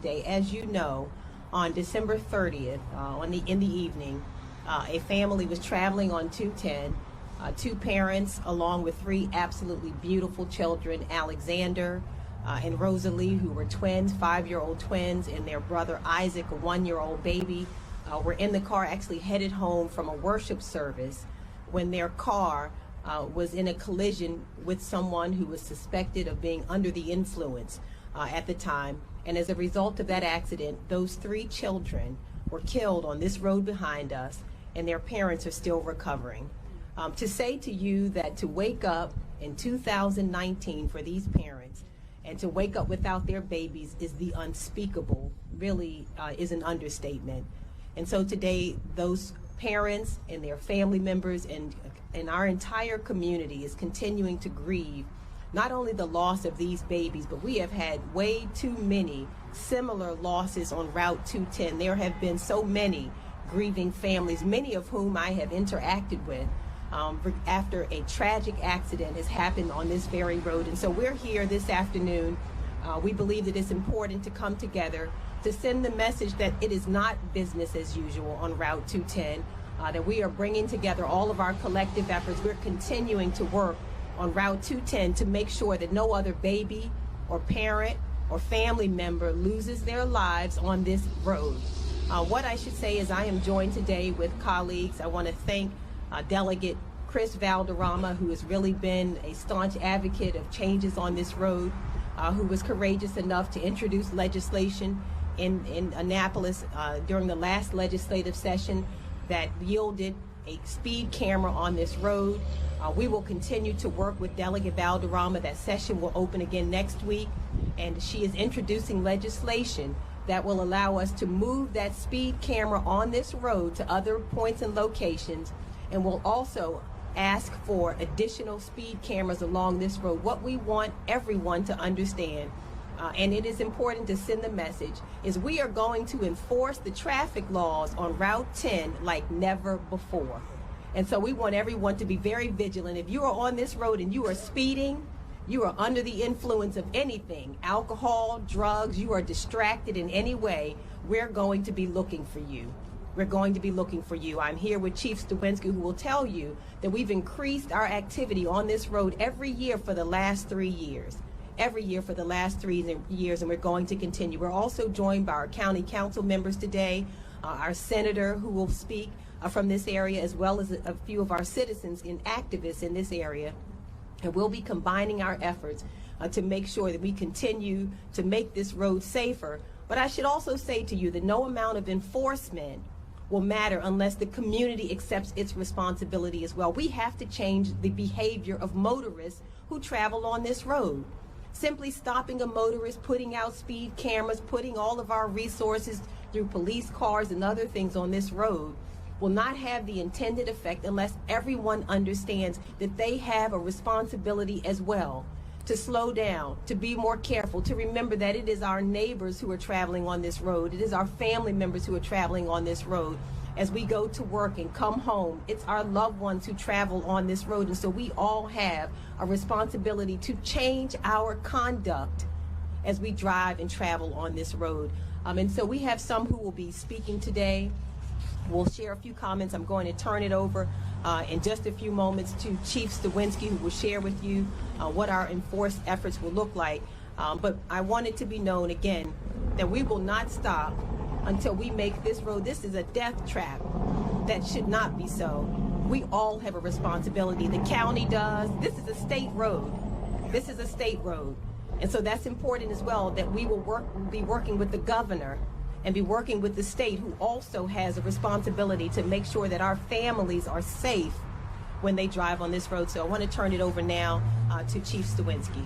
Day. As you know, on December 30th, in the evening, a family was traveling on 210. Two parents, along with three absolutely beautiful children, Alexander and Rosalie, who were twins, 5-year-old twins, and their brother Isaac, a 1-year-old baby, were in the car, actually headed home from a worship service, when their car was in a collision with someone who was suspected of being under the influence at the time. And as a result of that accident, those three children were killed on this road behind us, and their parents are still recovering. To say to you that to wake up in 2019 for these parents and to wake up without their babies is the unspeakable, really is an understatement. And so today, those parents and their family members and our entire community is continuing to grieve not only the loss of these babies, but we have had way too many similar losses on Route 210. There have been so many grieving families, many of whom I have interacted with after a tragic accident has happened on this very road. And so we're here this afternoon. We believe that it's important to come together to send the message that it is not business as usual on Route 210, that we are bringing together all of our collective efforts. We're continuing to work on Route 210 to make sure that no other baby or parent or family member loses their lives on this road. What I should say is I am joined today with colleagues. I want to thank Delegate Chris Valderrama, who has really been a staunch advocate of changes on this road, who was courageous enough to introduce legislation in Annapolis during the last legislative session that yielded a speed camera on this road. We will continue to work with Delegate Valderrama. That session will open again next week, and she is introducing legislation that will allow us to move that speed camera on this road to other points and locations, and will also ask for additional speed cameras along this road. What we want everyone to understand, and it is important to send the message, is we are going to enforce the traffic laws on Route 10 like never before. And so we want everyone to be very vigilant. If you are on this road and you are speeding, you are under the influence of anything, alcohol, drugs, you are distracted in any way, we're going to be looking for you. We're going to be looking for you. I'm here with Chief Stawinski, who will tell you that we've increased our activity on this road every year for the last 3 years. Every year for the last 3 years, and we're going to continue. We're also joined by our county council members today, our senator who will speak from this area, as well as a few of our citizens and activists in this area. And we'll be combining our efforts to make sure that we continue to make this road safer. But I should also say to you that no amount of enforcement will matter unless the community accepts its responsibility as well. We have to change the behavior of motorists who travel on this road. Simply stopping a motorist, putting out speed cameras, putting all of our resources through police cars and other things on this road will not have the intended effect unless everyone understands that they have a responsibility as well to slow down, to be more careful, to remember that it is our neighbors who are traveling on this road. It is our family members who are traveling on this road. As we go to work and come home, it's our loved ones who travel on this road. And so we all have a responsibility to change our conduct as we drive and travel on this road. And so we have some who will be speaking today. We'll share a few comments. I'm going to turn it over in just a few moments to Chief Stawinski, who will share with you what our enforced efforts will look like. But I want it to be known again that we will not stop until we make this road. This is a death trap. That should not be so. We all have a responsibility. The county does. This is a state road. This is a state road. And so that's important as well, that we will be working with the governor and be working with the state, who also has a responsibility to make sure that our families are safe when they drive on this road. So I want to turn it over now to Chief Stawinski.